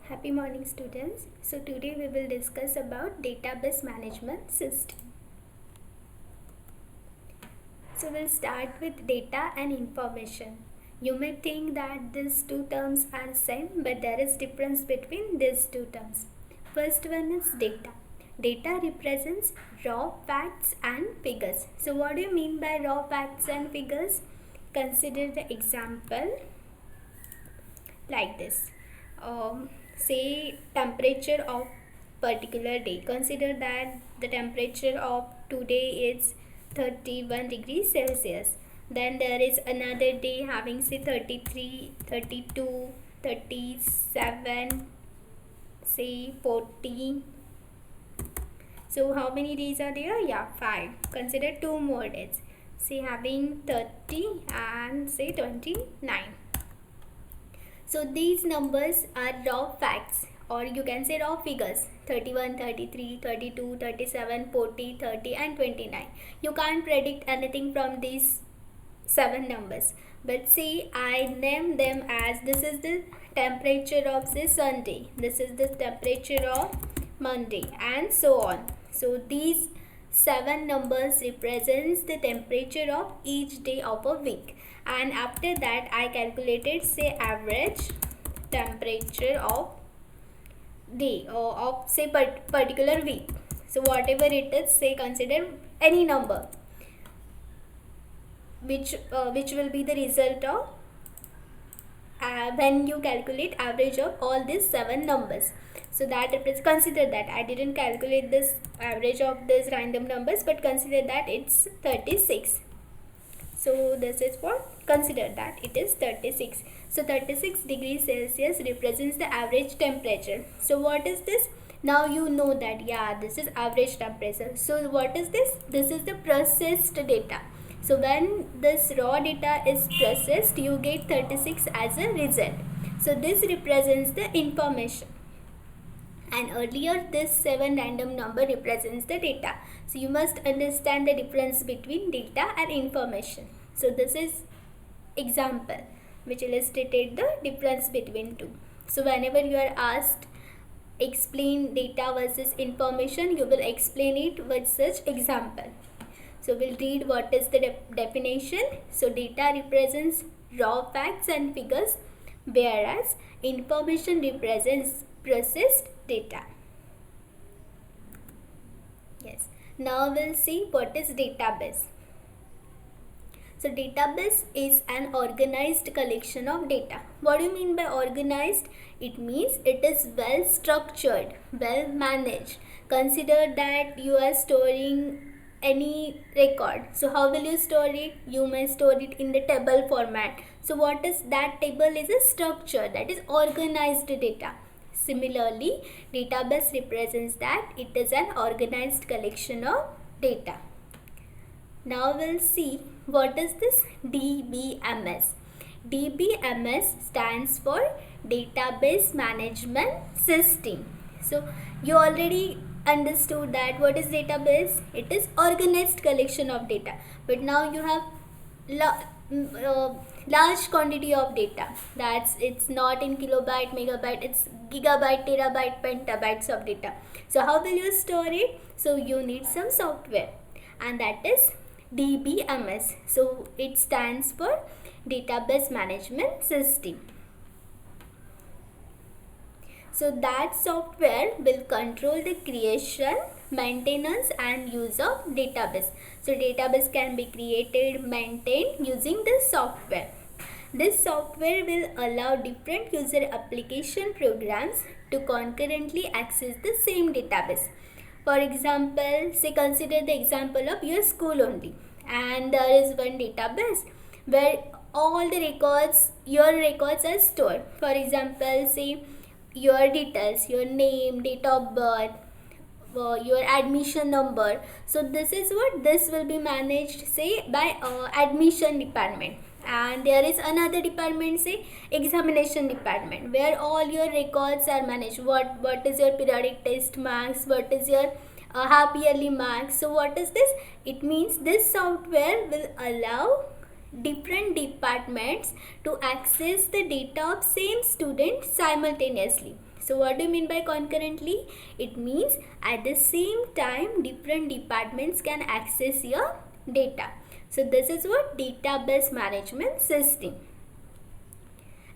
Happy morning, students. So today we will discuss about database management system. So we'll start with data and information. You may think that these two terms are same, but there is difference between these two terms. First one is data. Data represents raw facts and figures. So what do you mean by raw facts and figures? Consider the example like this. Say temperature of particular day. Consider that the temperature of today is 31 degrees Celsius. Then there is another day having say 33, 32, 37, say 40. So how many days are there? Yeah, 5. Consider 2 more days. Say having 30 and say 29. So these numbers are raw facts, or you can say raw figures: 31, 33, 32, 37, 40, 30 and 29. You can't predict anything from these 7 numbers. But say I name them as this is the temperature of say Sunday, this is the temperature of Monday, and so on. So these 7 numbers represents the temperature of each day of a week. And after that I calculated say average temperature of day or of say particular week. So whatever it is, say consider any number which will be the result of when you calculate average of all these 7 numbers. So that consider that I didn't calculate this average of these random numbers, but consider that it's 36. So this is what, consider that it is 36. So 36 degrees Celsius represents the average temperature. So what is this? Now you know that yeah, this is average temperature. So what is this? This is the processed data. So when this raw data is processed, you get 36 as a result. So this represents the information. And earlier this 7 random number represents the data. So you must understand the difference between data and information. So this is example which illustrated the difference between two. So whenever you are asked explain data versus information, you will explain it with such example. So we'll read what is the definition. So data represents raw facts and figures, whereas information represents processed data. Yes. Now we'll see what is database. So database is an organized collection of data. What do you mean by organized? It means it is well structured, well managed. Consider that you are storing any record. So how will you store it? You may store it in the table format. So what is that? Table is a structure, that is organized data. Similarly, database represents that it is an organized collection of data. Now we'll see what is this DBMS. DBMS stands for Database Management System. So you already understood that what is database? It is organized collection of data. But now you have large quantity of data. It's not in kilobyte, megabyte, it's gigabyte, terabyte, petabytes of data. So how will you store it? So you need some software, and that is DBMS. So it stands for Database Management System. So that software will control the creation, maintenance and use of database. So database can be created, maintained using this software. This software will allow different user application programs to concurrently access the same database. For example, say consider the example of your school only, and there is one database where all the records, your records are stored. For example, say your details, your name, date of birth, your admission number. So this is what this will be managed say by admission department. And there is another department, say examination department, where all your records are managed. What is your periodic test marks, what is your half yearly marks. So what is this? It means this software will allow different departments to access the data of same student simultaneously. So what do you mean by concurrently? It means at the same time different departments can access your data. So this is what database management system.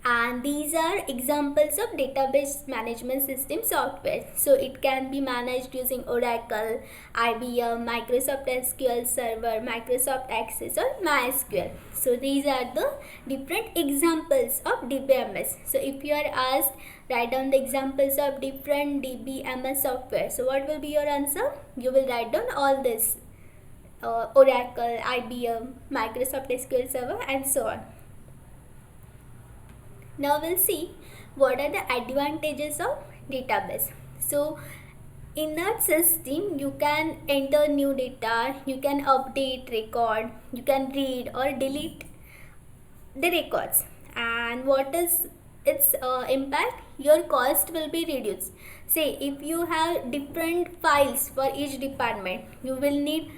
And these are examples of database management system software. So it can be managed using Oracle, IBM, Microsoft SQL Server, Microsoft Access or MySQL. So these are the different examples of DBMS. So if you are asked, write down the examples of different DBMS software. So what will be your answer? You will write down all this. Oracle, IBM, Microsoft SQL Server and so on. Now we'll see what are the advantages of database. So in that system you can enter new data, you can update record, you can read or delete the records. And what is its impact? Your cost will be reduced. Say if you have different files for each department, you will need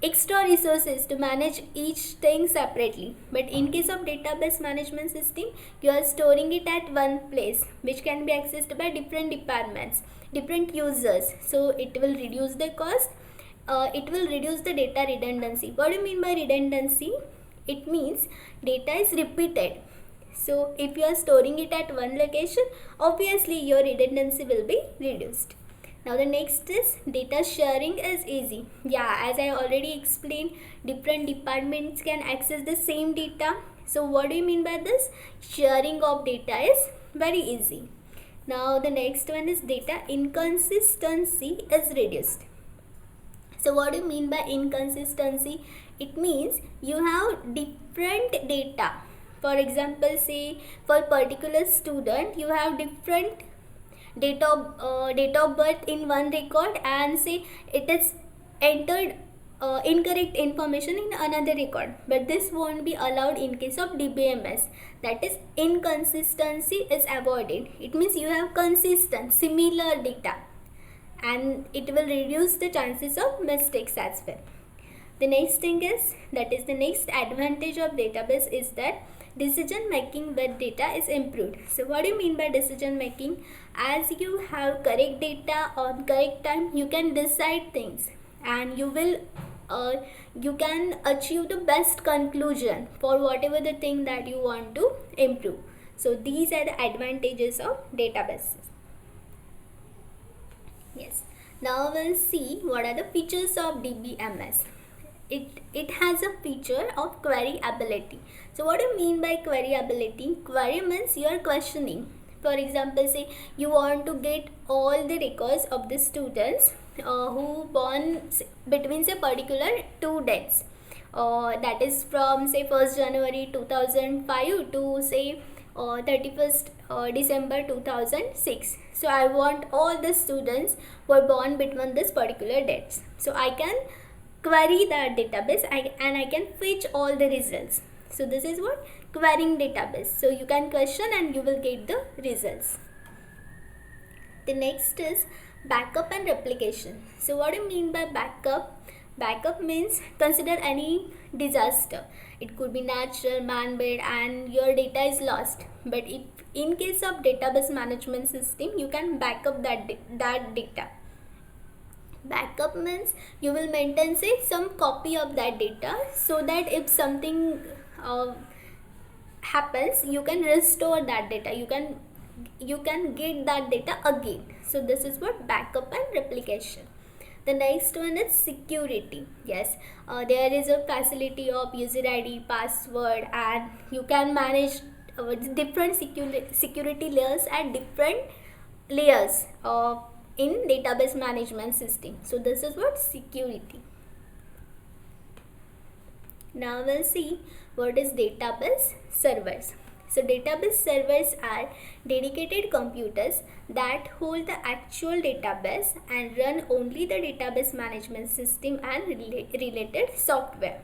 extra resources to manage each thing separately. But in case of database management system, you are storing it at one place which can be accessed by different departments, different users. So it will reduce the cost. It will reduce the data redundancy. What do you mean by redundancy? It means data is repeated. So if you are storing it at one location, obviously your redundancy will be reduced. Now the next is data sharing is easy. Yeah, as I already explained, different departments can access the same data. So what do you mean by this? Sharing of data is very easy. Now the next one is data inconsistency is reduced. So what do you mean by inconsistency? It means you have different data. For example, say for particular student, you have different date of birth in one record, and say it is entered incorrect information in another record, but this won't be allowed in case of DBMS. That is, inconsistency is avoided. It means you have consistent similar data and it will reduce the chances of mistakes as well. The next thing is, that is the next advantage of database, is that decision making with data is improved. So what do you mean by decision making? As you have correct data on correct time, you can decide things and you can achieve the best conclusion for whatever the thing that you want to improve. So these are the advantages of databases. Yes. Now we'll see what are the features of DBMS. It has a feature of query ability. So what do you mean by query ability? Query means you are questioning. For example, say you want to get all the records of the students who born between say particular two dates. That is from say 1st January 2005 to say 31st December 2006. So I want all the students who are born between this particular dates. So I can query that database and I can fetch all the results. So this is what querying database. So you can question and you will get the results. The next is backup and replication. So what do you mean by backup? Backup means consider any disaster. It could be natural, man-made, and your data is lost. But if in case of database management system, you can back up that data. Backup means you will maintain say some copy of that data, so that if something happens, you can restore that data, you can get that data again. So this is what backup and replication. The next one is security. Yes, there is a facility of user ID, password, and you can manage different security layers at different layers in database management system. So this is what security. Now we'll see what is database servers. So database servers are dedicated computers that hold the actual database and run only the database management system and related software.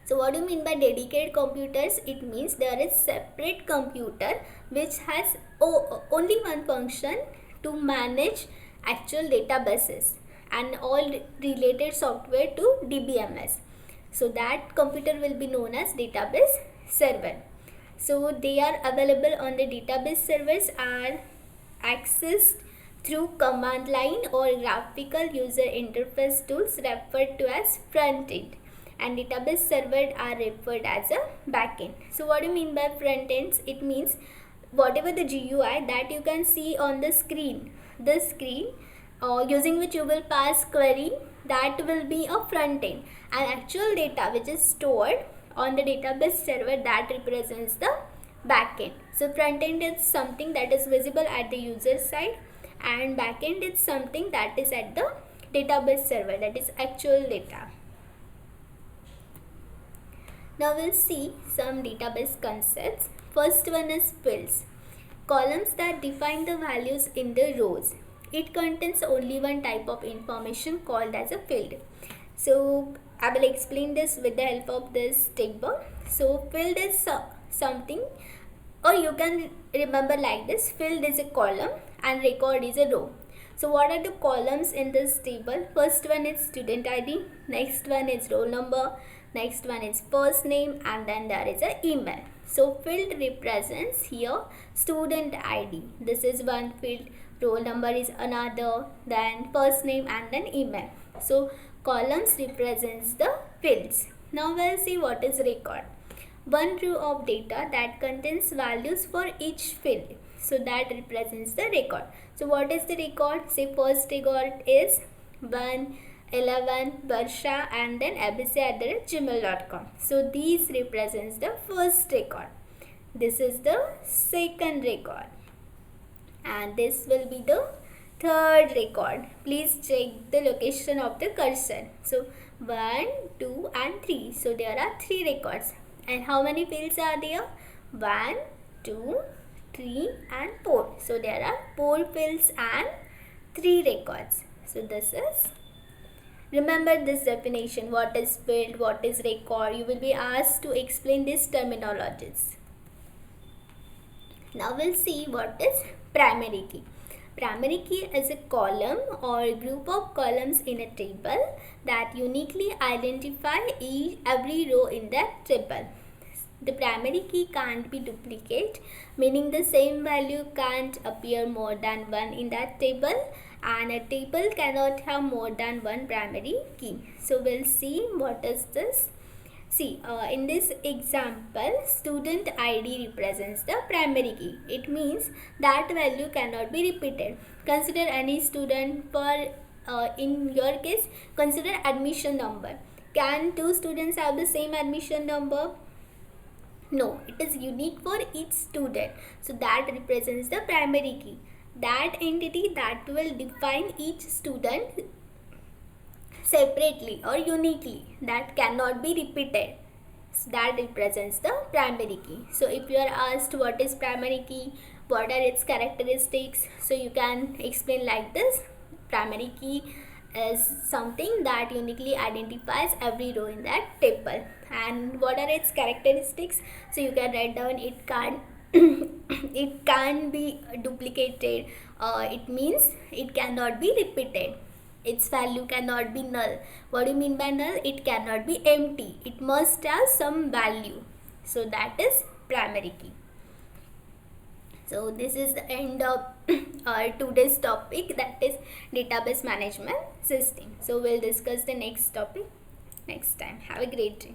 So what do you mean by dedicated computers? It means there is separate computer which has only one function to manage actual databases and all related software to DBMS. So that computer will be known as database server. So they are available on the database servers are accessed through command line or graphical user interface tools referred to as front end, and database servers are referred as a backend. So what do you mean by front ends? It means whatever the GUI that you can see on the screen, using which you will pass query, that will be a front end, and actual data which is stored on the database server, that represents the backend. So front end is something that is visible at the user side, and backend is something that is at the database server, that is actual data. Now we'll see some database concepts. First one is fields, columns that define the values in the rows. It contains only one type of information called as a field. So I will explain this with the help of this table. So field is something, or you can remember like this: field is a column and record is a row. So what are the columns in this table? First one is student ID, next one is roll number, next one is first name, and then there is a email. So field represents here student ID. This is one field, roll number is another, then first name, and then email. So columns represents the fields. Now we'll see what is record. One row of data that contains values for each field. So that represents the record. So what is the record? Say first record is 111 Barsha and then abc@gmail.com. So these represents the first record. This is the second record, and this will be the third record. Please check the location of the cursor. So 1, 2 and 3. So there are 3 records. And how many fields are there? 1, 2, 3 and 4. So there are 4 fields and 3 records. So this is, remember this definition, what is field, what is record. You will be asked to explain these terminologies. Now we'll see what is primary key. Primary key is a column or group of columns in a table that uniquely identify every row in that table. The primary key can't be duplicated, meaning the same value can't appear more than one in that table, and a table cannot have more than one primary key. So we'll see what is this. See, in this example, student ID represents the primary key. It means that value cannot be repeated. Consider any student. In your case, consider admission number. Can 2 students have the same admission number? No, it is unique for each student. So that represents the primary key. That entity that will define each student separately or uniquely, that cannot be repeated. So that represents the primary key. So if you are asked what is primary key, what are its characteristics, so you can explain like this. Primary key is something that uniquely identifies every row in that table. And what are its characteristics? So you can write down, it can't it can't be duplicated. It means it cannot be repeated. Its value cannot be null. What do you mean by null? It cannot be empty. It must have some value. So that is primary key. So this is the end of our today's topic, that is database management system. So we'll discuss the next topic next time. Have a great day.